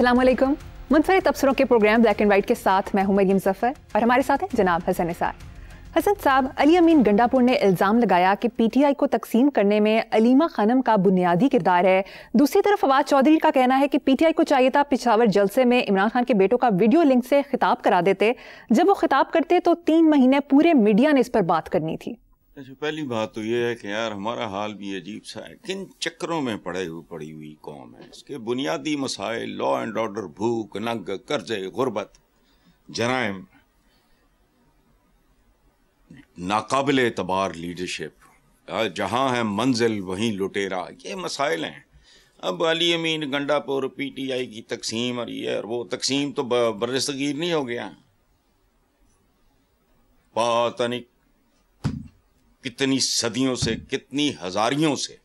अस्सलाम वालेकुम। मुनफरिद तबसरों के प्रोग्राम ब्लैक एंड वाइट के साथ मैं हूं मरियम ज़फ़र और हमारे साथ हैं जनाब हसन निसार। हसन साहब, अली अमीन गंडापुर ने इल्ज़ाम लगाया कि पीटीआई को तकसीम करने में अलीमा खानम का बुनियादी किरदार है। दूसरी तरफ फवाद चौधरी का कहना है कि पीटीआई को चाहिए था पिशावर जलसे में इमरान खान के बेटों का वीडियो लिंक से खिताब करा देते। जब वो खिताब करते तो 3 महीने पूरे मीडिया ने इस पर बात करनी थी। अच्छा, पहली बात तो ये है कि यार हमारा हाल भी अजीब सा है। किन चक्करों में पड़ी हुई कौम है। इसके बुनियादी मसाइल, लॉ एंड ऑर्डर, भूख, नंग, कर्जे, गुर्बत, जराइम, नाकाबिल एतबार लीडरशिप, जहाँ है मंजिल वहीं लुटेरा, ये मसाइल हैं। अब अली अमीन गंडापुर, पीटीआई की तकसीम और ये और वो, तकसीम तो बरसगीर नहीं हो गया, पता नहीं कितनी सदियों से, कितनी हजारियों से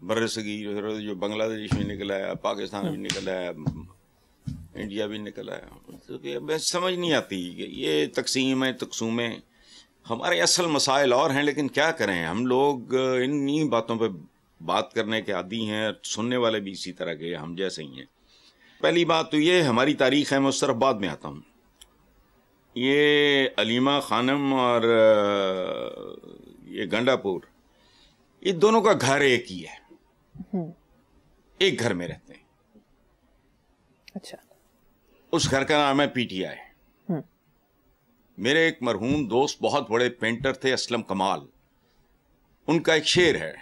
बरसगीर, जो बांग्लादेश भी निकला है, पाकिस्तान भी निकला है, इंडिया भी निकला है। तो समझ नहीं आती कि ये तकसीम है, तकसूमें, हमारे असल मसाइल और हैं, लेकिन क्या करें, हम लोग इन्हीं बातों पे बात करने के आदी हैं। सुनने वाले भी इसी तरह के हम जैसे ही हैं। पहली बात तो ये हमारी तारीख है, मैं उस तरफ बाद में आता हूँ। ये अलीमा खानम और ये गंडापुर, ये दोनों का घर एक ही है, एक घर में रहते हैं। अच्छा। उस घर का नाम है पीटीआई। मेरे एक मरहूम दोस्त बहुत बड़े पेंटर थे, असलम कमाल, उनका एक शेर है,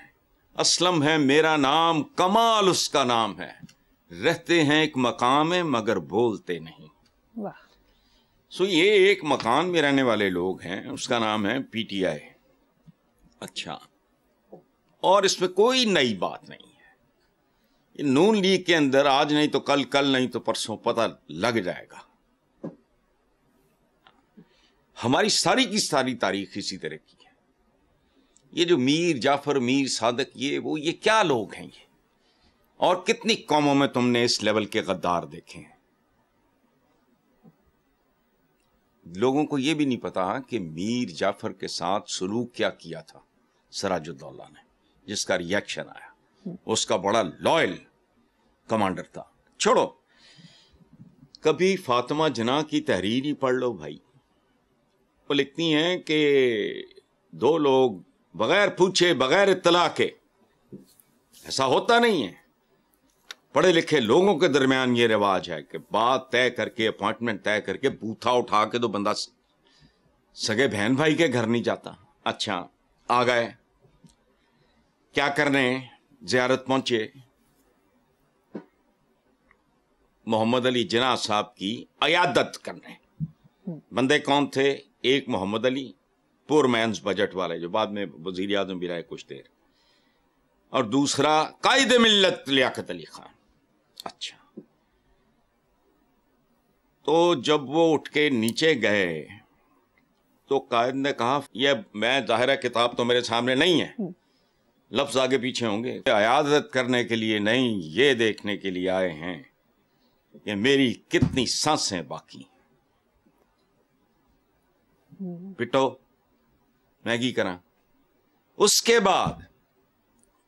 असलम है मेरा नाम, कमाल उसका नाम है, रहते हैं एक मकाम में मगर बोलते नहीं। वाह। सो ये एक मकान में रहने वाले लोग हैं, उसका नाम है पीटीआई। अच्छा, और इसमें कोई नई बात नहीं है। ये नून लीग के अंदर आज नहीं तो कल, कल नहीं तो परसों पता लग जाएगा। हमारी सारी की सारी तारीख इसी तरह की है। ये जो मीर जाफर, मीर सादक, ये वो, ये क्या लोग हैं ये? और कितनी कौमों में तुमने इस लेवल के गद्दार देखे हैं? लोगों को यह भी नहीं पता कि मीर जाफर के साथ सलूक क्या किया था सिराजुद्दौला ने, जिसका रिएक्शन आया। उसका बड़ा लॉयल कमांडर था। छोड़ो, कभी फातिमा जना की तहरीर ही पढ़ लो भाई। वो लिखती हैं कि 2 लोग बगैर पूछे, बगैर इत्तला के, ऐसा होता नहीं है, पढ़े लिखे लोगों के दरमियान ये रिवाज है कि बात तय करके, अपॉइंटमेंट तय करके, बूथा उठा के तो बंदा सगे बहन भाई के घर नहीं जाता। अच्छा, आ गए, क्या करने, जियारत पहुंचे, मोहम्मद अली जिन्ना साहब की अयादत करने। बंदे कौन थे? एक मोहम्मद अली, पुर मैंस बजट वाले, जो बाद में वजीर आजम भी रहे कुछ देर, और दूसरा कायदे मिल्लत लियाकत अली खान। अच्छा, तो जब वो उठ के नीचे गए तो कायद ने कहा, यह मैं जाहिर है किताब तो मेरे सामने नहीं है, लफ्ज आगे पीछे होंगे, अयादत करने के लिए नहीं, ये देखने के लिए आए हैं कि मेरी कितनी सांसें बाकी। पिटो, मैगी करा। उसके बाद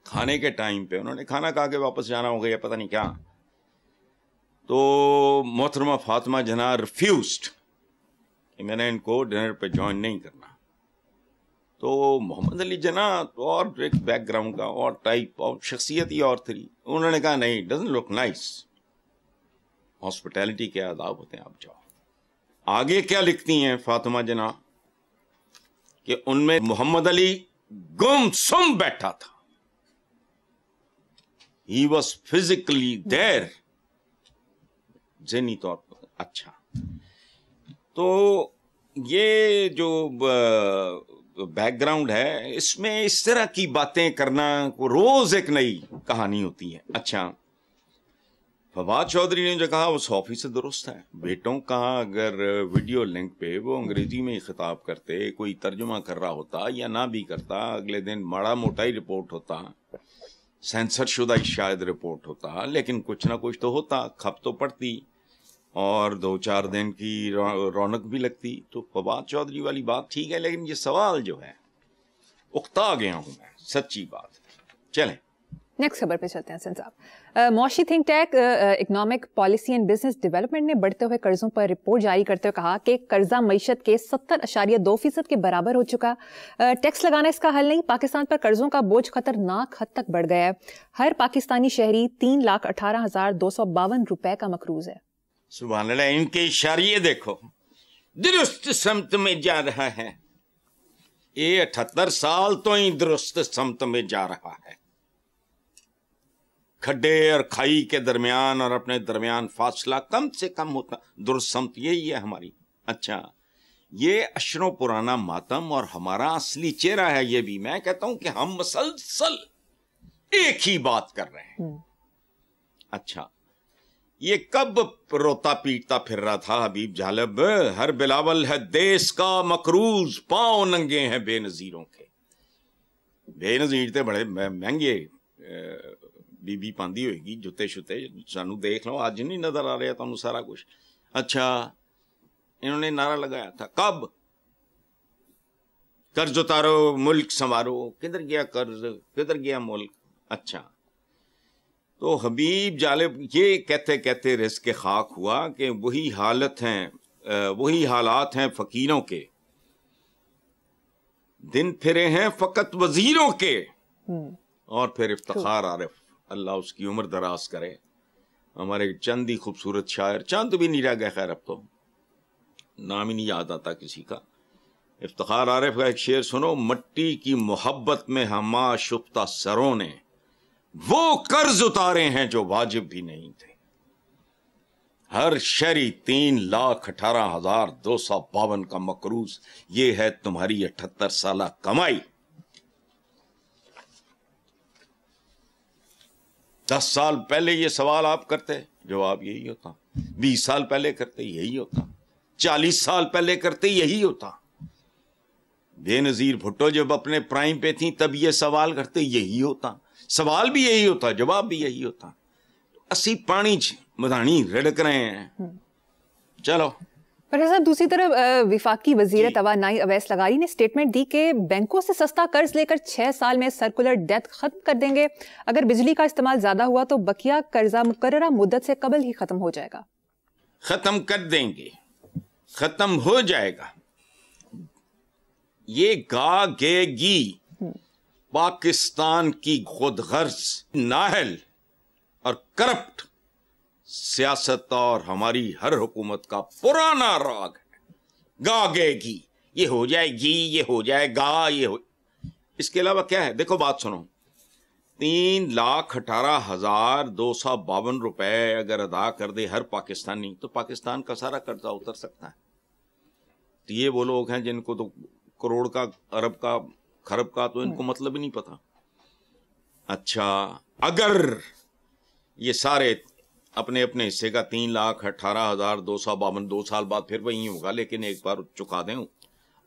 खाने के टाइम पे उन्होंने खाना खा के वापस जाना हो गया, पता नहीं क्या, तो मोहतरमा फातिमा जना रिफ्यूज्ड कि मैंने इनको डिनर पे ज्वाइन नहीं करना। तो मोहम्मद अली जना तो और एक बैकग्राउंड का और टाइप और शख्सियत ही और थी, उन्होंने कहा नहीं, डजंट लुक नाइस, हॉस्पिटैलिटी के आदाब होते हैं, आप जाओ। आगे क्या लिखती हैं फातिमा जना कि उनमें मोहम्मद अली गुमसुम बैठा था, he was physically there, ज़हनी तौर पर। अच्छा, तो ये जो बैकग्राउंड है, इसमें इस तरह की बातें करना को रोज एक नई कहानी होती है। अच्छा, फवाद चौधरी ने जो कहा वो 100% दुरुस्त है। बेटों का अगर वीडियो लिंक पे वो अंग्रेजी में ही खिताब करते, कोई तर्जुमा कर रहा होता या ना भी करता, अगले दिन माड़ा मोटा ही रिपोर्ट होता, सेंसर शुदा शायद रिपोर्ट होता, लेकिन कुछ ना कुछ तो होता, खप तो पड़ती और 2-4 दिन की रौनक भी लगती। तो फवाद चौधरी वाली बात ठीक है, लेकिन ये सवाल जो है उकता गया हूं मैं, सच्ची बात। चलें نیکسٹ خبر پہ چلتے ہیں حسن صاحب. معاشی think tank economic policy and business development نے بڑھتے ہوئے قرضوں پر رپورٹ جاری کرتے ہوئے کہا کہ قرضہ معیشت کے 70.2% کے برابر ہو چکا. ٹیکس لگانا اس کا حل نہیں. پاکستان پر قرضوں کا بوجھ خطرناک حد تک بڑھ گیا ہے. ہر پاکستانی شہری 3,18,252 روپے کا مقروض ہے. سبحان اللہ, ان کے اشاریے دیکھو, درست سمت میں جا رہا ہے. یہ 78 سال تو ہی درست سمت میں جا رہا ہے. کھڈے اور کھائی کے درمیان اور اپنے درمیان فاصلہ کم سے کم ہوتا. درست سمت یہی ہے ہماری. اچھا, یہ اشروں پرانا ماتم اور ہمارا اصلی چہرہ ہے. یہ بھی میں کہتا ہوں کہ ہم مسلسل ایک ہی بات کر رہے ہیں. اچھا, یہ کب روتا پیٹتا پھر رہا تھا حبیب جالب, ہر بلاول ہے دیس کا مقروض, پاؤں ننگے ہیں بے نظیروں کے. بے نظیر تھے بڑے مہنگے بی بی پاندی ہوئے گی, جوتے شتے سانو دیکھ لو, آج نہیں نظر آ رہا تھا سارا کچھ. اچھا, انہوں نے نعرہ لگایا تھا کب, قرض اتارو ملک سنوارو. کدھر گیا قرض, کدھر گیا ملک. اچھا, تو حبیب جالب یہ کہتے کہتے رزق خاک ہوا کہ وہی حالات ہیں فقیروں کے, دن پھرے ہیں فقط وزیروں کے. اور پھر افتخار عارف, اللہ اس کی عمر دراز کرے. ہمارے چند ہی خوبصورت شاعر, چند بھی نہیں رہ گئے خیر, اب تو نام ہی نہیں یاد آتا کسی کا. افتخار عارف کا ایک شعر سنو, مٹی کی محبت میں ہما شفتہ سروں نے وہ قرض اتارے ہیں جو واجب بھی نہیں تھے. ہر شہری 3,18,252 کا مقروض, یہ ہے تمہاری 78 سالہ کمائی. 10 سال پہلے یہ سوال آپ کرتے, جواب یہی ہوتا. 20 سال پہلے کرتے یہی ہوتا. 40 سال پہلے کرتے یہی ہوتا. بے نظیر بھٹو جب اپنے پرائم پہ تھیں تب یہ سوال کرتے یہی ہوتا. سوال بھی یہی ہوتا, جواب بھی یہی ہوتا. اسی پانی مدانی رڑک رہے ہیں. چلو. پر صاحب دوسری طرف وفاقی وزیر توانائی اویس لغاری نے سٹیٹمنٹ دی کہ بینکوں سے سستا قرض لے کر 6 سال میں سرکولر ڈیتھ ختم کر دیں گے. اگر بجلی کا استعمال زیادہ ہوا تو بقیہ قرضہ مقررہ مدت سے قبل ہی ختم ہو جائے گا. ختم کر دیں گے, ختم ہو جائے گا. یہ گا گے گی پاکستان کی خود غرض, نااہل اور کرپٹ سیاست اور ہماری ہر حکومت کا پرانا راگ ہے. گا گے گی, یہ ہو جائے گی, یہ ہو جائے گا, یہ ہو. اس کے علاوہ کیا ہے, دیکھو بات سنو. 3,18,252 روپے اگر ادا کر دے ہر پاکستانی تو پاکستان کا سارا قرضہ اتر سکتا ہے. تو یہ وہ لوگ ہیں جن کو تو کروڑ کا, ارب کا, خرب کا تو ان کو مطلب ہی نہیں پتا. اچھا, اگر یہ سارے اپنے اپنے حصے کا 3,18,252 2 سال بعد پھر وہی ہوگا, لیکن ایک بار چکا دیں,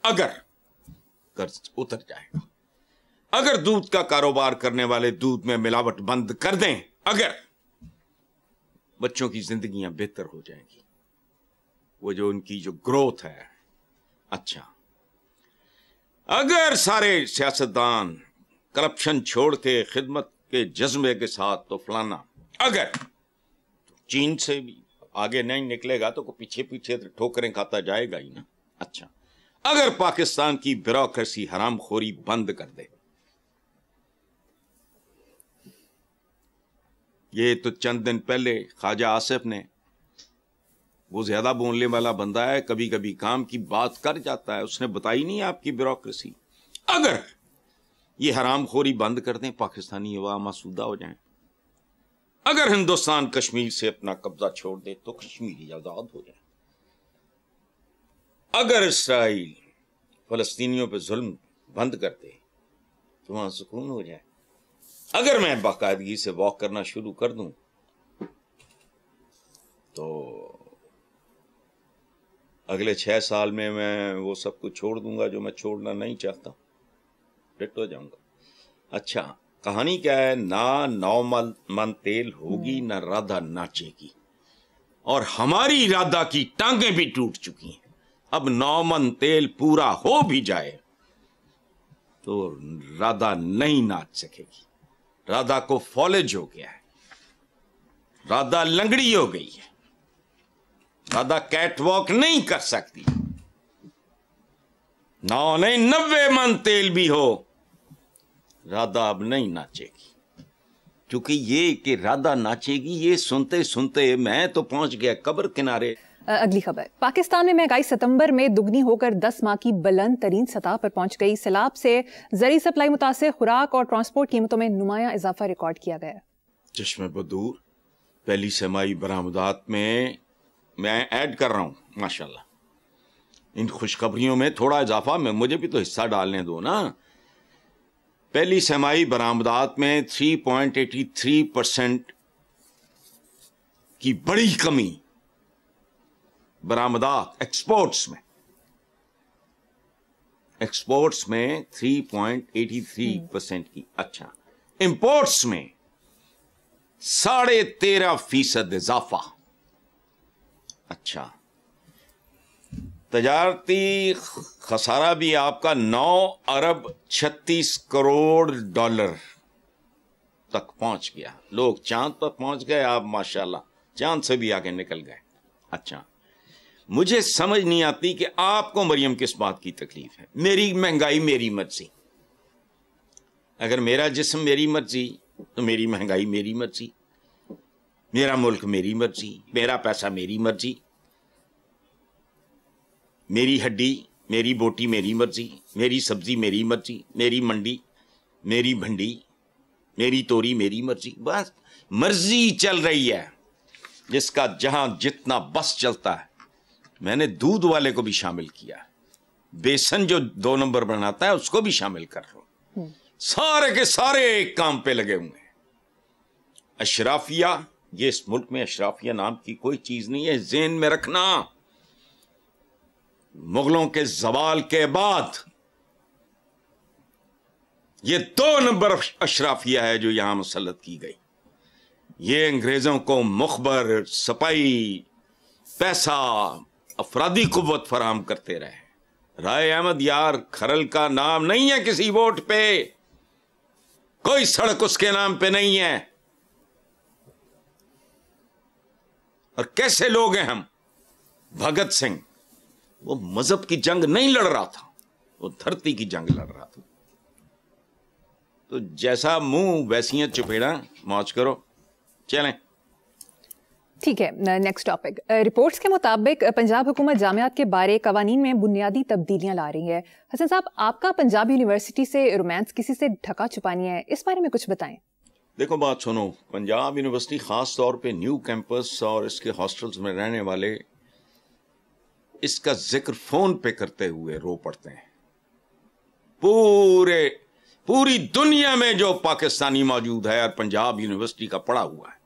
اگر قرض اتر جائے گا. اگر دودھ کا کاروبار کرنے والے دودھ میں ملاوٹ بند کر دیں, اگر بچوں کی زندگیاں بہتر ہو جائیں گی, وہ جو ان کی جو گروتھ ہے. اچھا, اگر سارے سیاستدان کرپشن چھوڑ کے خدمت کے جذبے کے ساتھ, تو فلانا, اگر چین سے بھی آگے نہیں نکلے گا تو پیچھے پیچھے ٹھوکریں کھاتا جائے گا ہی نا. اچھا, اگر پاکستان کی بیوروکریسی حرام خوری بند کر دے. یہ تو چند دن پہلے خواجہ آصف نے, وہ زیادہ بولنے والا بندہ ہے, کبھی کبھی کام کی بات کر جاتا ہے, اس نے بتائی نہیں آپ کی بیوروکریسی. اگر یہ حرام خوری بند کر دیں, پاکستانی عوام آسودہ ہو جائیں. اگر ہندوستان کشمیر سے اپنا قبضہ چھوڑ دے تو کشمیری آزاد ہو جائے. اگر اسرائیل فلسطینیوں پہ ظلم بند کر دے تو وہاں سکون ہو جائے. اگر میں باقاعدگی سے واک کرنا شروع کر دوں تو اگلے 6 سال میں وہ سب کچھ چھوڑ دوں گا جو میں چھوڑنا نہیں چاہتا, فٹ ہو جاؤں گا. اچھا, کہانی کیا ہے, نہ 9 من تیل ہوگی, نہ رادھا ناچے گی, اور ہماری رادھا کی ٹانگیں بھی ٹوٹ چکی ہیں. اب 9 من تیل پورا ہو بھی جائے تو رادھا نہیں ناچ سکے گی. राधा को फॉलेज हो गया है, राधा लंगड़ी हो गई है, राधा कैट वॉक नहीं कर सकती। ना नहीं 90 मन तेल भी हो, राधा अब नहीं नाचेगी। क्योंकि ये कि राधा नाचेगी, ये सुनते सुनते मैं तो पहुंच गया कब्र किनारे। अगली खबर, पाकिस्तान में महंगाई सितंबर में दुगनी होकर 10 माह की बुलंद तरीन सतह पर पहुंच गई। सैलाब से जरी सप्लाई मुतासिर खुराक और ट्रांसपोर्ट कीमतों में नुमायां इजाफा रिकॉर्ड किया गया। चश्मे बदूर पहली सेमाई बरामदात में मैं ऐड कर रहा हूं, माशाल्लाह। इन खुशखबरियों में थोड़ा इजाफा, में मुझे भी तो हिस्सा डालने दो ना। पहली सेमाई बरामदात में 3.83% की बड़ी कमी बरामदात एक्सपोर्ट्स में 3.83% की। अच्छा, इंपोर्ट्स में 13.5% इजाफा। अच्छा, तजारती खसारा भी आपका 9 अरब 36 करोड़ डॉलर तक पहुंच गया। लोग चांद पर पहुंच गए, आप माशाल्लाह चांद से भी आगे निकल गए। अच्छा, मुझे समझ नहीं आती कि आपको मरियम किस बात की तकलीफ है। मेरी महंगाई मेरी मर्जी, अगर मेरा जिस्म मेरी मर्जी तो मेरी महंगाई मेरी मर्जी, मेरा मुल्क मेरी मर्जी, मेरा पैसा मेरी मर्जी, मेरी हड्डी मेरी बोटी मेरी मर्जी, मेरी सब्जी मेरी मर्जी, मेरी मंडी मेरी भंडी, मेरी तोरी मेरी मर्जी। बस मर्जी चल रही है, जिसका जहां जितना बस चलता है। मैंने दूध वाले को भी शामिल किया, बेसन जो 2 नंबर बनाता है उसको भी शामिल कर लो। सारे के सारे एक काम पे लगे हुए हैं। अशराफिया, ये इस मुल्क में अशराफिया नाम की कोई चीज नहीं है, ज़हन में रखना। मुगलों के जवाल के बाद ये 2 नंबर अशराफिया है जो यहां मुसल्लत की गई। ये अंग्रेजों को मुखबर, सपाई, पैसा, अफरादी कुव्वत फराहम करते रहे। राय अहमद यार खरल का नाम नहीं है किसी वोट पे, कोई सड़क उसके नाम पे नहीं है। और कैसे लोग हैं हम? भगत सिंह वो मजहब की जंग नहीं लड़ रहा था, वो धरती की जंग लड़ रहा था। तो जैसा मुंह वैसी चुपेड़ा, मौज करो। चलें, ठीक है। नेक्स्ट टॉपिक, रिपोर्ट्स के मुताबिक पंजाब हुकूमत जामियात के बारे कवानीन में बुनियादी तब्दीलियां ला रही है। हसन साहब, आपका पंजाब यूनिवर्सिटी से रोमांस किसी से ढका छुपा नहीं है, इस बारे में कुछ बताएं। देखो बात सुनो, पंजाब यूनिवर्सिटी खास तौर पे न्यू कैंपस और इसके हॉस्टल्स में रहने वाले इसका जिक्र फोन पे करते हुए रो पड़ते हैं। पूरी दुनिया में जो पाकिस्तानी मौजूद है और पंजाब यूनिवर्सिटी का पढ़ा हुआ है,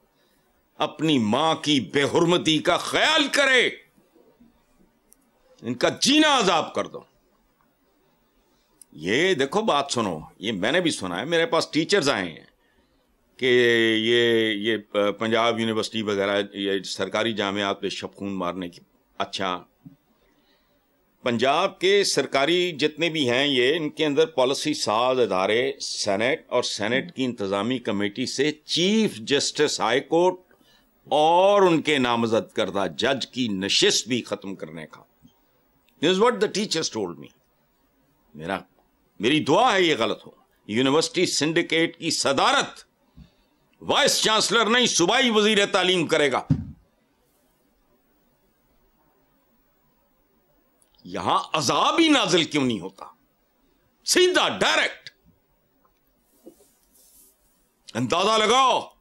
अपनी मां की बेहुरमती का ख्याल करे, इनका जीना अजाब कर दो। ये देखो बात सुनो, ये मैंने भी सुना है, मेरे पास टीचर्स आए हैं कि ये पंजाब यूनिवर्सिटी वगैरह ये सरकारी जामियात पे शबखून मारने की। अच्छा, पंजाब के सरकारी जितने भी हैं ये, इनके अंदर पॉलिसी साज इदारे सेनेट और सेनेट की इंतजामी कमेटी से चीफ जस्टिस हाई कोर्ट और उनके नामजद करदा जज की नशिस्त भी खत्म करने का। This is what the teachers told me. मेरी दुआ है ये गलत हो। यूनिवर्सिटी सिंडिकेट की सदारत वाइस चांसलर नहीं, सूबाई वजीर तालीम करेगा। यहां अजाब ही नाजिल क्यों नहीं होता? सीधा डायरेक्ट अंदाजा लगाओ,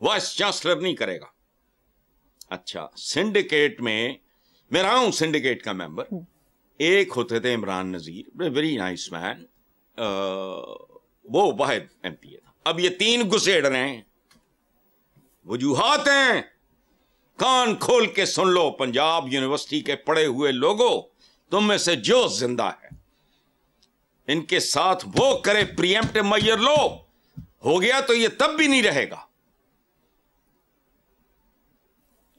वाइस चांसलर नहीं करेगा। अच्छा, सिंडिकेट में मैं रहा हूं, सिंडिकेट का मेंबर। एक होते थे इमरान नजीर, वेरी नाइस मैन, वो वाहिद एमपी था। अब ये 3 घुसेड़ रहे हैं। वजूहात हैं, कान खोल के सुन लो पंजाब यूनिवर्सिटी के पढ़े हुए लोगों, तुम में से जो जिंदा है इनके साथ वो करे प्रीएम्प्टिव मेजर लो, हो गया तो ये तब भी नहीं रहेगा।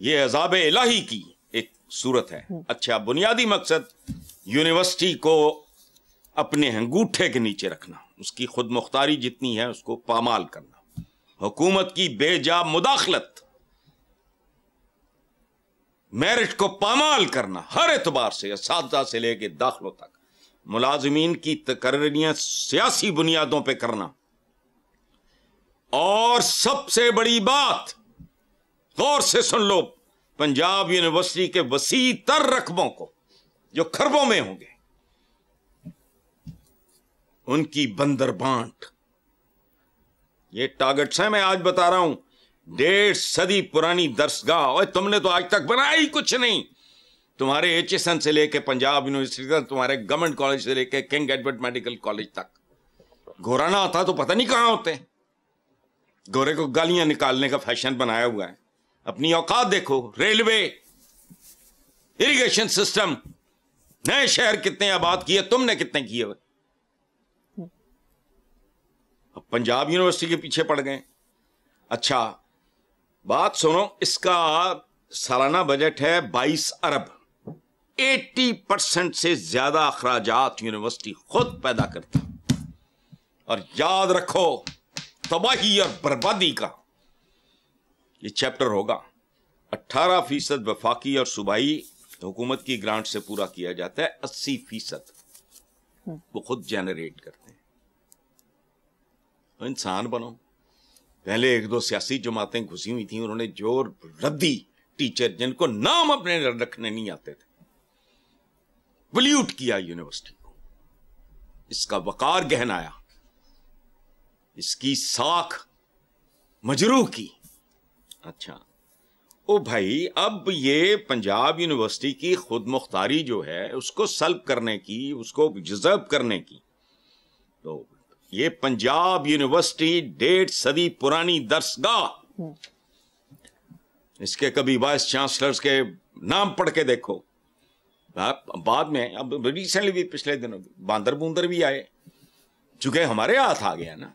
ये अजाब इलाही की एक सूरत है। अच्छा, बुनियादी मकसद यूनिवर्सिटी को अपने अंगूठे के नीचे रखना, उसकी खुद मुख्तारी जितनी है उसको पामाल करना। हुकूमत की बेजा मुदाखलत, मेरिट को पामाल करना हर एतबार से, असातिज़ा से लेके दाखिलों तक, मुलाजिमीन की तकर्रियां सियासी बुनियादों पे करना, और सबसे बड़ी बात, गौर से सुन लो, पंजाब यूनिवर्सिटी के वसी तर रकबों को जो खरबों में होंगे, उनकी बंदर बांट। ये टारगेट्स हैं, मैं आज बता रहा हूं। 1.5 सदी पुरानी दरसगाह, और तुमने तो आज तक बनाया ही कुछ नहीं। तुम्हारे HSN से लेके पंजाब यूनिवर्सिटी तक, तुम्हारे गवर्नमेंट कॉलेज से लेके किंग एडवर्ड मेडिकल कॉलेज तक, गोरा ना होता तो पता नहीं कहां होते। गोरे को गालियां निकालने का फैशन बनाया हुआ है। अपनी औकात देखो। रेलवे, इरिगेशन सिस्टम, नए शहर कितने आबाद किए, तुमने कितने किए हुए? अब पंजाब यूनिवर्सिटी के पीछे पड़ गए। अच्छा बात सुनो, इसका सालाना बजट है 22 अरब। 80% से ज्यादा अखराजात यूनिवर्सिटी खुद पैदा करती। और याद रखो, तबाही और बर्बादी का ये चैप्टर होगा। 18% वफाकी और सूबाई हुकूमत की ग्रांट से पूरा किया जाता है। 80% वो खुद जनरेट करते हैं। तो इंसान बनो। पहले 1-2 सियासी जमातें घुसी हुई थी, उन्होंने जो रद्दी टीचर जिनको नाम अपने रखने नहीं आते थे, वल्यूट किया यूनिवर्सिटी को। इसका वकार गहनाया, इसकी साख मजरूह की। अच्छा ओ भाई, अब ये पंजाब यूनिवर्सिटी की खुद मुख्तारी जो है उसको सल्ब करने की, उसको जज़ब करने की, तो ये पंजाब यूनिवर्सिटी 1.5 सदी पुरानी दरसगाह, इसके कभी वाइस चांसलर्स के नाम पढ़ के देखो। बाद में अब रिसेंटली भी, पिछले दिनों बांदर बूंदर भी आए, चूंकि हमारे हाथ आ गया ना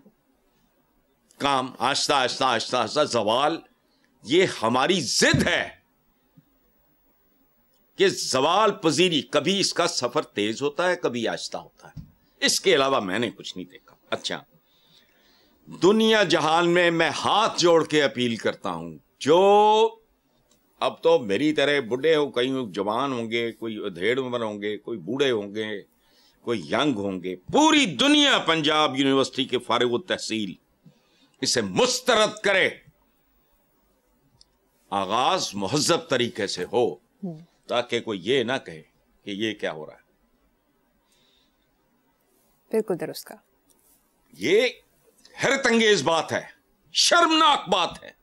काम। आहिस्ता आहिस्ता आहिस्ता आहिस्ता जवाल, ये हमारी जिद है कि जवाल पजीरी, कभी इसका सफर तेज होता है, कभी आहिस्ता होता है। इसके अलावा मैंने कुछ नहीं देखा। अच्छा, दुनिया जहान में मैं हाथ जोड़ के अपील करता हूं, जो अब तो मेरी तरह बुढ़े हो, कई जवान होंगे, कोई अधेड़ उम्र होंगे, कोई बूढ़े होंगे, कोई यंग होंगे, पूरी दुनिया पंजाब यूनिवर्सिटी के फारिग तहसील इसे मुस्तरद करे। आगाज मुहज्जब तरीके से हो, ताकि कोई ये ना कहे कि ये क्या हो रहा है। बिल्कुल दुरुस्त का। ये हैरत अंगेज बात है, शर्मनाक बात है।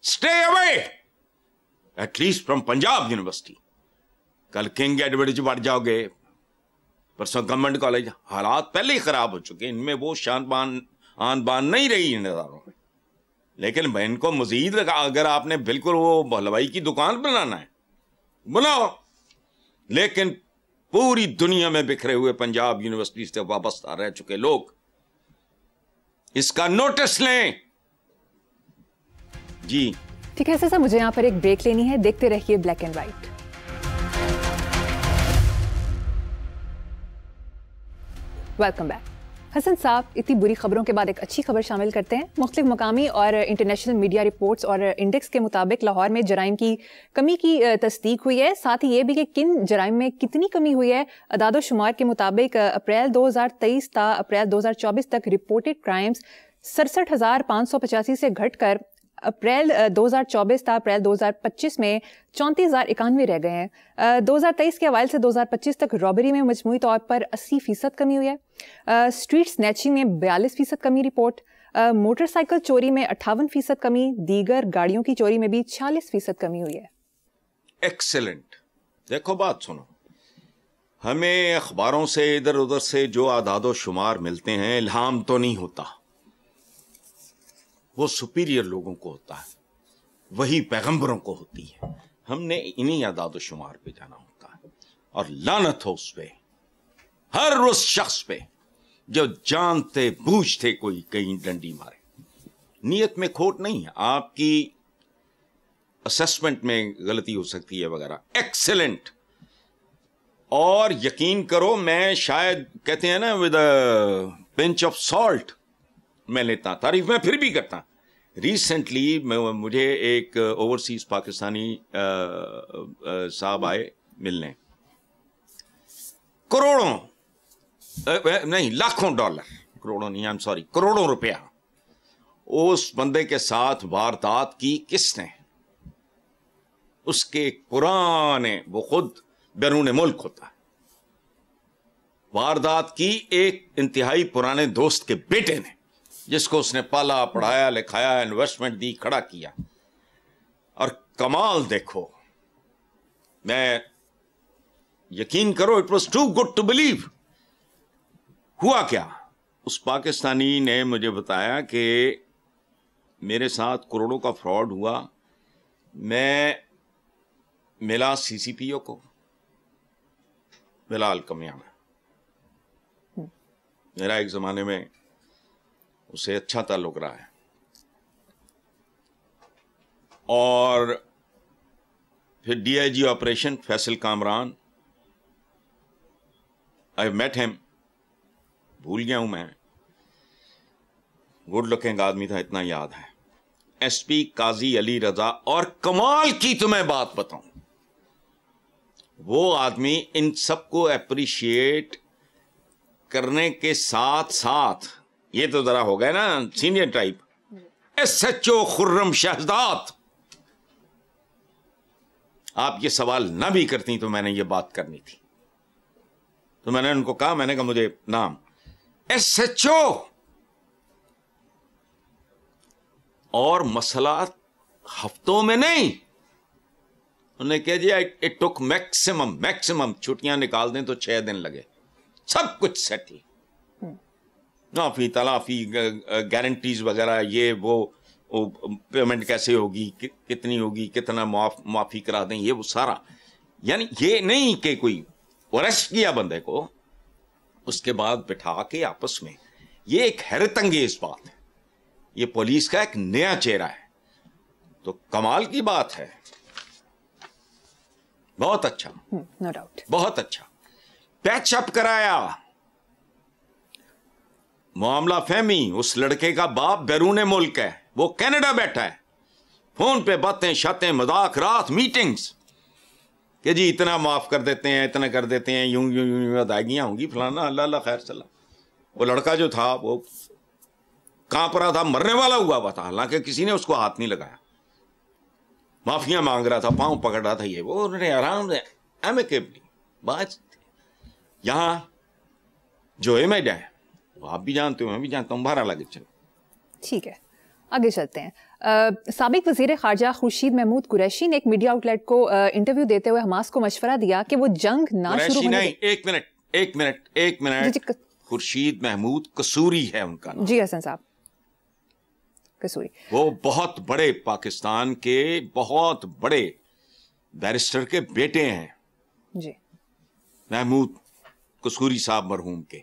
Stay away at least from Punjab university. कल किंग एडवर्ड बढ़ जाओगे, परसों गवर्नमेंट कॉलेज। हालात पहले ही खराब हो चुके, इनमें वो शान आन बान नहीं रही इंतजारों में। लेकिन मैं इनको मजीद लगा, अगर आपने बिल्कुल वो हलवाई की दुकान बनाना है बनाओ, लेकिन पूरी दुनिया में बिखरे हुए पंजाब यूनिवर्सिटी से वाबस्ता रह चुके लोग इसका नोटिस लें। जी ठीक है सर, मुझे यहाँ पर एक ब्रेक लेनी है। देखते रहिए black and white. Welcome back. Hasan साहब, इतनी बुरी खबरों के बाद एक अच्छी खबर शामिल करते हैं। मुख्तलिफ मकामी और इंटरनेशनल मीडिया रिपोर्ट्स और इंडेक्स के मुताबिक लाहौर में जराइम की कमी की तस्दीक हुई है। साथ ही ये भी कि किन जराइम में कितनी कमी हुई है। अदादो शुमार के मुताबिक अप्रैल 2023 था अप्रैल 2024 तक रिपोर्टेड क्राइम्स 67,585 से घटकर अप्रैल 2024 था अप्रैल 2025 में 34,091 रह गए हैं। 2023 के हवाले से 2025 तक रॉबरी में मजमूई तौर पर 80% कमी हुई है। स्ट्रीट स्नैचिंग में 42% कमी रिपोर्ट। मोटरसाइकिल चोरी में 58% कमी। दीगर गाड़ियों की चोरी में भी 46% कमी हुई है। एक्सेलेंट। देखो बात सुनो, हमें अखबारों से इधर उधर से जो आदादो शुमार मिलते हैं, इल्हाम तो नहीं होता, वो सुपीरियर लोगों को होता है, वही पैगंबरों को होती है। हमने इन्हीं आदादो शुमार पे जाना होता है। और लानत हो उस पे, हर उस शख्स पे जो जानते बूझते कोई कहीं डंडी मारे। नीयत में खोट नहीं है, आपकी असेसमेंट में गलती हो सकती है वगैरह। एक्सेलेंट। और यकीन करो, मैं शायद कहते हैं ना with a pinch of salt मैं लेता, तारीफ मैं फिर भी करता, ریسنٹلی مجھے ایک اوورسیز پاکستانی صاحب آئے ملنے, کروڑوں نہیں لاکھوں ڈالر, کروڑوں نہیں, سوری, کروڑوں روپیہ اس بندے کے ساتھ واردات کی کس نے؟ اس کے پرانے, وہ خود بیرون ملک ہوتا ہے, واردات کی ایک انتہائی پرانے دوست کے بیٹے نے, جس کو اس نے پالا پڑھایا لکھایا انویسٹمنٹ دی کھڑا کیا. اور کمال دیکھو, میں یقین کرو it was too good to believe. ہوا کیا, اس پاکستانی نے مجھے بتایا کہ میرے ساتھ کروڑوں کا فراڈ ہوا. میں ملا سی سی پی او کو, بلال کمیاں میں, میرا ایک زمانے میں اسے اچھا تعلق رہا ہے, اور پھر D I G operation Faisal Kamran, I met him, بھول گیا ہوں میں, گڈ لکنگ آدمی تھا اتنا یاد ہے. ایس پی قاضی علی رضا, اور کمال کی تمہیں بات بتاؤں, وہ آدمی ان سب کو اپریشیٹ کرنے کے ساتھ ساتھ, یہ تو ذرا ہو گیا نا senior type, S H O Khurram Shahzad. آپ یہ سوال نہ بھی کرتی تو میں نے یہ بات کرنی تھی. تو میں نے ان کو کہا, میں نے کہا مجھے نام ایس ایچ او, اور مسئلہ ہفتوں میں نہیں. انہوں نے کہا جی اٹ ٹک میکسیمم چھٹیاں نکال دیں تو 6 دن لگے, سب کچھ سیٹل, نافی تلافی گارنٹیز وغیرہ, یہ وہ پیمنٹ کیسے ہوگی, کتنی ہوگی, کتنا معافی کرا دیں, یہ وہ سارا. یعنی یہ نہیں کہ کوئی اریسٹ کیا بندے کو, اس کے بعد بٹھا کے آپس میں, یہ ایک حیرت انگیز بات ہے. یہ پولیس کا ایک نیا چہرہ ہے, تو کمال کی بات ہے. بہت اچھا, نو ڈاؤٹ, بہت اچھا. پیچ اپ کرایا, معاملہ فہمی. اس لڑکے کا باپ بیرون ملک ہے, وہ کینیڈا بیٹھا ہے, فون پہ باتیں شاتیں مذاق رات میٹنگز کہ جی اتنا معاف کر دیتے ہیں, اتنا کر دیتے ہیں, یوں یوں یوں ادائیگیاں ہوں گی فلانا, اللہ اللہ خیر صلاح. وہ لڑکا جو تھا وہ کانپ رہا تھا, مرنے والا ہوا تھا, حالانکہ کسی نے اس کو ہاتھ نہیں لگایا. معافیاں مانگ رہا تھا, پاؤں پکڑ رہا تھا, یہ وہ انہوں نے آرام سے ایمیکیبلی بات. یہاں جو امیج ہے وہ آپ بھی جانتے ہو, میں بھی جانتا ہوں, بہرحال آگے چلو. ٹھیک ہے, آگے چلتے ہیں. سابق وزیر خارجہ خورشید محمود قریشی نے ایک میڈیا آؤٹ لیٹ کو انٹرویو دیتے ہوئے حماس کو مشورہ دیا کہ وہ جنگ نہ شروع ہونے دیں. ایک منٹ, خورشید محمود قصوری ہے ان کا نام. جی حسن صاحب, قصوری. وہ بہت بڑے پاکستان کے بہت بڑے بیرسٹر کے بیٹے ہیں. جی, محمود قصوری صاحب مرحوم کے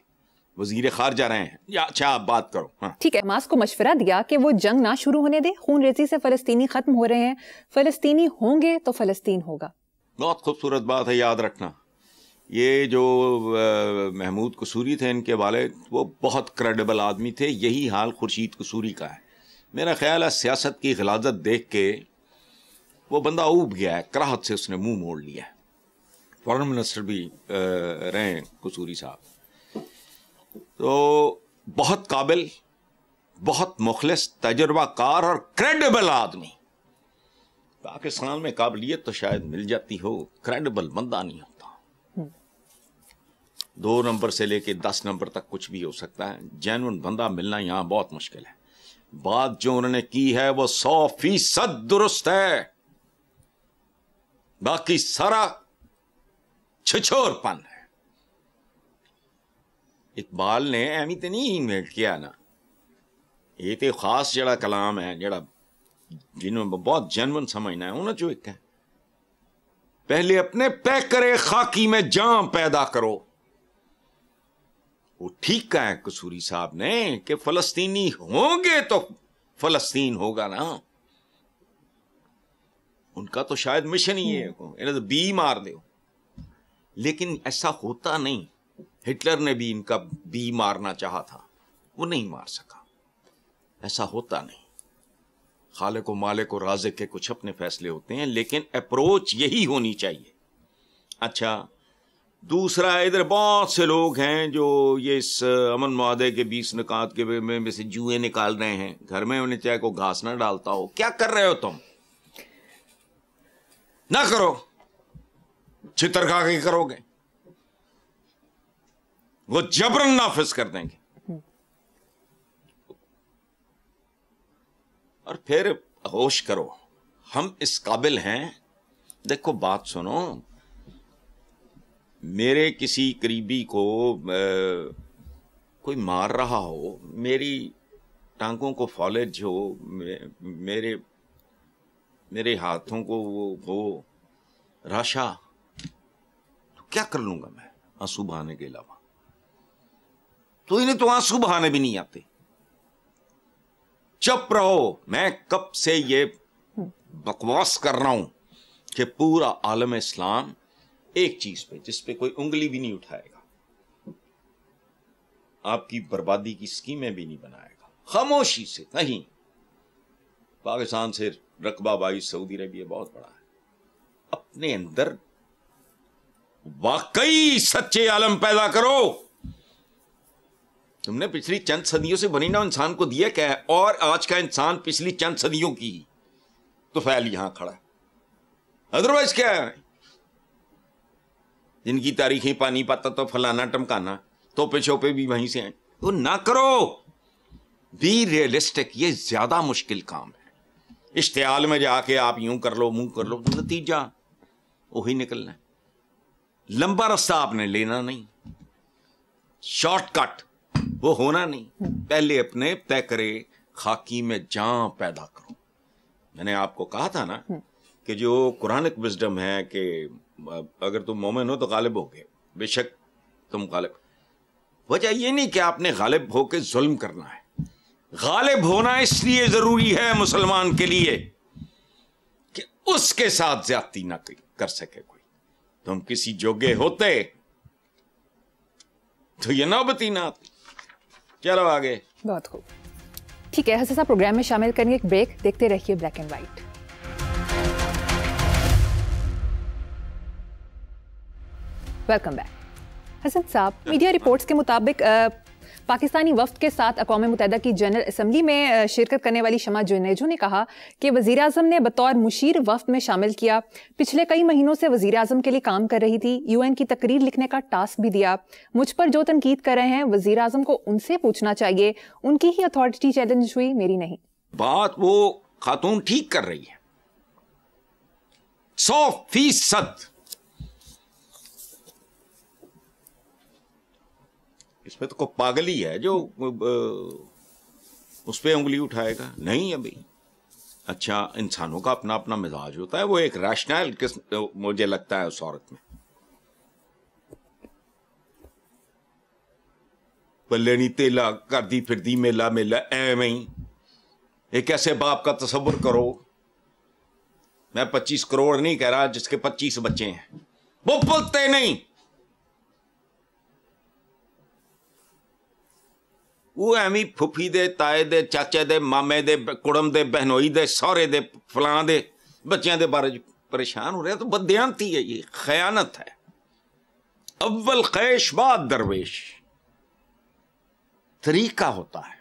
وزیر خارجہ رہے ہیں. یا اچھا آپ بات کرو. ٹھیک ہے. حماس کو مشورہ دیا کہ وہ جنگ نہ شروع ہونے دے, خون ریزی سے فلسطینی ختم ہو رہے ہیں, فلسطینی ہوں گے تو فلسطین ہوگا. بہت خوبصورت بات ہے, یاد رکھنا. یہ جو محمود قصوری تھے ان کے والد, وہ بہت کریڈیبل آدمی تھے. یہی حال خورشید قصوری کا ہے. میرا خیال ہے سیاست کی غلاظت دیکھ کے وہ بندہ اوب گیا ہے, کراہت سے اس نے منہ موڑ لیا ہے. فارن منسٹر بھی رہے ہیں قصوری صاحب. تو بہت قابل, بہت مخلص, تجربہ کار اور کریڈیبل آدمی. پاکستان میں قابلیت تو شاید مل جاتی ہو, کریڈیبل بندہ نہیں ہوتا. 2 نمبر سے لے کے 10 نمبر تک کچھ بھی ہو سکتا ہے, جینون بندہ ملنا یہاں بہت مشکل ہے. بات جو انہوں نے کی ہے وہ 100% درست ہے, باقی سارا چھچور پن ہے. اقبال نے ایویں تو نہیں میٹ کیا نا, یہ تو خاص جڑا کلام ہے جڑا جنہوں بہت جینون سمجھنا ہے انہوں جو ایک ہے, پہلے اپنے پیکرے خاکی میں جان پیدا کرو. وہ ٹھیک کہا ہے قصوری صاحب نے کہ فلسطینی ہوں گے تو فلسطین ہوگا نا. ان کا تو شاید مشن ہی ہے انہیں بی مار دو, لیکن ایسا ہوتا نہیں. ہٹلر نے بھی ان کا بی مارنا چاہا تھا, وہ نہیں مار سکا. ایسا ہوتا نہیں. खालिक व मालिक व राज़िक के कुछ अपने फैसले होते हैं, लेकिन अप्रोच यही होनी चाहिए। अच्छा, दूसरा, इधर बहुत से लोग हैं जो ये इस अमन मुआहदे के 20 निकात के में से जुए निकाल रहे हैं। घर में उन्हें चाहे को घास ना डालता हो, क्या कर रहे हो तुम? ना करो, छितर खा के करोगे, वो जबरन नाफिज कर देंगे। और फिर होश करो, हम इस काबिल हैं। देखो बात सुनो, मेरे किसी करीबी को कोई मार रहा हो, मेरी टांगों को फॉलेज हो, मेरे हाथों को वो राशा, तो क्या कर लूंगा मैं आंसू बहाने के अलावा? तो इन्हें तो आंसू बहाने भी नहीं आते। चुप रहो। मैं कब से ये बकवास कर रहा हूं कि पूरा आलम इस्लाम एक चीज पे, जिस पे कोई उंगली भी नहीं उठाएगा, आपकी बर्बादी की स्कीमें भी नहीं बनाएगा, खामोशी से। नहीं, पाकिस्तान से रकबा बाई सऊदी अरबिया बहुत बड़ा है। अपने अंदर वाकई सच्चे आलम पैदा करो। तुमने पिछली चंद सदियों से बनी ना इंसान को दिया क्या है? और आज का इंसान पिछली चंद सदियों की तो फैल यहां खड़ा है। अदरवाइज क्या है? जिनकी तारीखें पानी पाता तो फलाना टमकाना, तोपे छोपे भी वहीं से आए। तो ना करो, बी रियलिस्टिक। ये ज्यादा मुश्किल काम है। इश्तिहाल में जाके आप यूं कर लो, मुंह कर लो, तो नतीजा वही निकलना है। लंबा रास्ता आपने लेना नहीं, शॉर्टकट वो होना नहीं। पहले अपने तय करे खाकी में जान पैदा करो। मैंने आपको कहा था ना कि जो कुरानिक विजडम है कि अगर तुम मोमिन हो तो गालिब होगे, बेशक तुम गालिब। वजह ये नहीं कि आपने गालिब होकर जुल्म करना है। गालिब होना इसलिए जरूरी है मुसलमान के लिए कि उसके साथ ज्यादती ना कर सके कोई। तुम किसी जोगे होते तो ये नौबती ना आती। चलो आगे। बहुत खूब, ठीक है। हसन साहब, प्रोग्राम में शामिल करेंगे एक ब्रेक। देखते रहिए black and white. Welcome back. Hasan साहब, मीडिया रिपोर्ट्स के मुताबिक पाकिस्तानी वफ्द के साथ अक़वाम मुत्तहिदा की जनरल असम्बली में शिरकत करने वाली शमा जुनेजो ने कहा कि वज़ीर आज़म ने बतौर मुशीर वफ्द में शामिल किया। पिछले कई महीनों से वज़ीर आज़म के लिए काम कर रही थी। UN की तकरीर लिखने का टास्क भी दिया। मुझ पर जो तनकीद कर रहे हैं, वज़ीर आज़म को उनसे पूछना चाहिए। उनकी ही अथॉरिटी चैलेंज हुई, मेरी नहीं। बात वो खातून ठीक कर रही है 100%। इसमें तो कोई पागल ही है जो उस पर उंगली उठाएगा। नहीं अभी। अच्छा, इंसानों का अपना अपना मिजाज होता है। वो एक रैशनल मुझे लगता है उस औरत में। पल्ले नहीं तेला कर दी फिर दी मेला मेला एवं ही। एक ऐसे बाप का तसव्वुर करो। मैं 25 करोड़ नहीं कह रहा जिसके 25 बच्चे हैं, वो बोलते नहीं। वो एवं फुफी दे, ताए दे, चाचे दे, मामे दे, कुड़म दे, बहनोई दे, सौरे दे, फलां दे बच्चों के बारे परेशान हो रहे हैं। तो बदयांती है, ये खयानत है। अव्वल खैश बाद दरवेश तरीका होता है।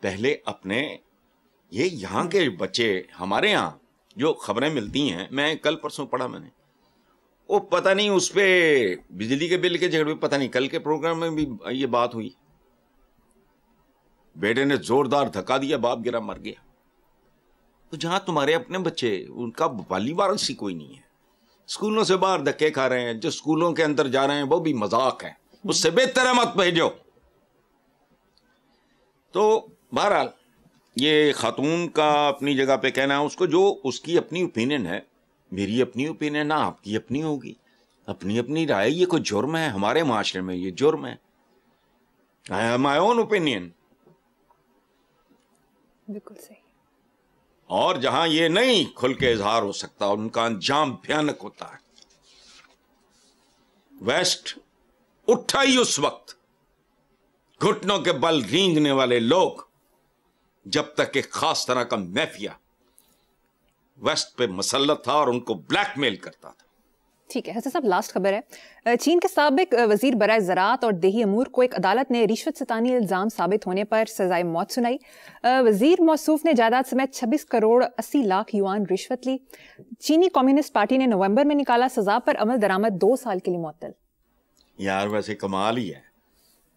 पहले अपने ये यहाँ के बच्चे, हमारे यहाँ जो खबरें मिलती हैं, मैं कल परसों पढ़ा मैंने, वो पता नहीं उस पे बिजली के बिल के झगड़े, पता नहीं कल के प्रोग्राम में भी ये बात हुई। बेटे ने जोरदार धक्का दिया, बाप गिरा मर गया। तो जहां तुम्हारे अपने बच्चे, उनका वाली वारस ही कोई नहीं है, स्कूलों से बाहर धक्के खा रहे हैं, जो स्कूलों के अंदर जा रहे हैं वो भी मजाक है, उससे बेहतर है मत भेजो। तो बहरहाल ये खातून का अपनी जगह पे कहना है, उसको जो उसकी अपनी ओपिनियन है, मेरी अपनी ओपिनियन ना आपकी अपनी होगी, अपनी अपनी राय। ये कोई जुर्म है हमारे माशरे में? ये जुर्म है। I have my own opinion. बिल्कुल सही। और जहां ये नहीं खुल के इजहार हो सकता, उनका अंजाम भयानक होता है। वेस्ट उठा ही उस वक्त घुटनों के बल रींगने वाले लोग जब तक एक खास तरह का मैफिया वेस्ट पे मुसल्लत था और उनको ब्लैकमेल करता था। ठीक है हसन साहब, लास्ट खबर है। चीन के साबिक वजीर बराए ज़राअत और देही अमूर को एक अदालत ने रिश्वत सितानी इल्ज़ाम साबित होने पर सजाए मौत सुनाई। वजीर मौसूफ ने जायदाद समेत 26 करोड़ 80 लाख युआन रिश्वत ली। चीनी कम्युनिस्ट पार्टी ने नवंबर में निकाला सजा पर अमल दरामद 2 साल के लिए मुअत्तल। यार वैसे कमाल ही है,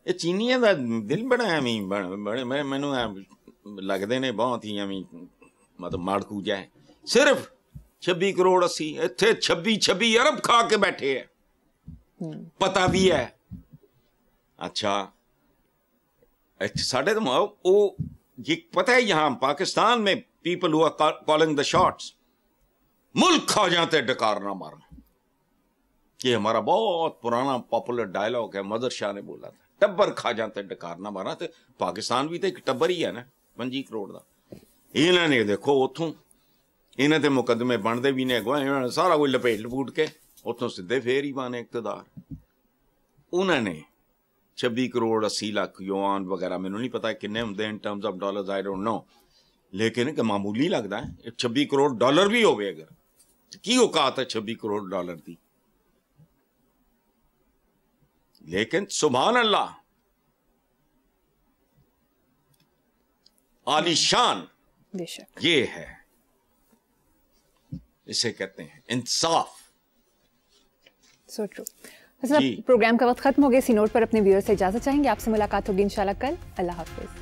ये चीनियों का दिल बड़ा ਐਵੇਂ बड़े मैनू लगते ने बहुत ही ਐਵੇਂ मतलब माड़कू जाए। सिर्फ 26 करोड़ 80 इत्थे 26 अरब खा के बैठे है, पता भी है। अच्छा साढ़े तो वो ये पता है यहाँ पाकिस्तान में people who are calling the shots, मुल्क खा जाते डकार ना मारना। ये हमारा बहुत पुराना पॉपुलर डायलॉग है, मदर शाह ने बोला था, टब्बर खा जाते डकार ना मारना। तो पाकिस्तान भी तो एक टब्बर ही है ना 25 करोड़ का। इन्होंने देखो उतों इन्हें तो मुकदमे बनते भी ने अगवा, इन्होंने सारा कोई लपेट लपूट के उतों सीधे फेर ही पाने इकतदार। उन्होंने 26 करोड़ 80 लाख युआन वगैरह, मैंने नहीं पता किन्ने होंगे in terms of dollars, I don't know, लेकिन मामूली लगता है 26 करोड़ डॉलर भी हो अगर की औकात है 26 करोड़ डॉलर की। लेकिन सुभान अल्लाह आलीशान बेशक ये है, इसे कहते हैं इंसाफ। So true. प्रोग्राम का वक्त खत्म हो गया। इसी नोट पर अपने व्यूअर्स से इजाजत चाहेंगे। आपसे मुलाकात होगी इंशाल्लाह कल। अल्लाह हाफिज।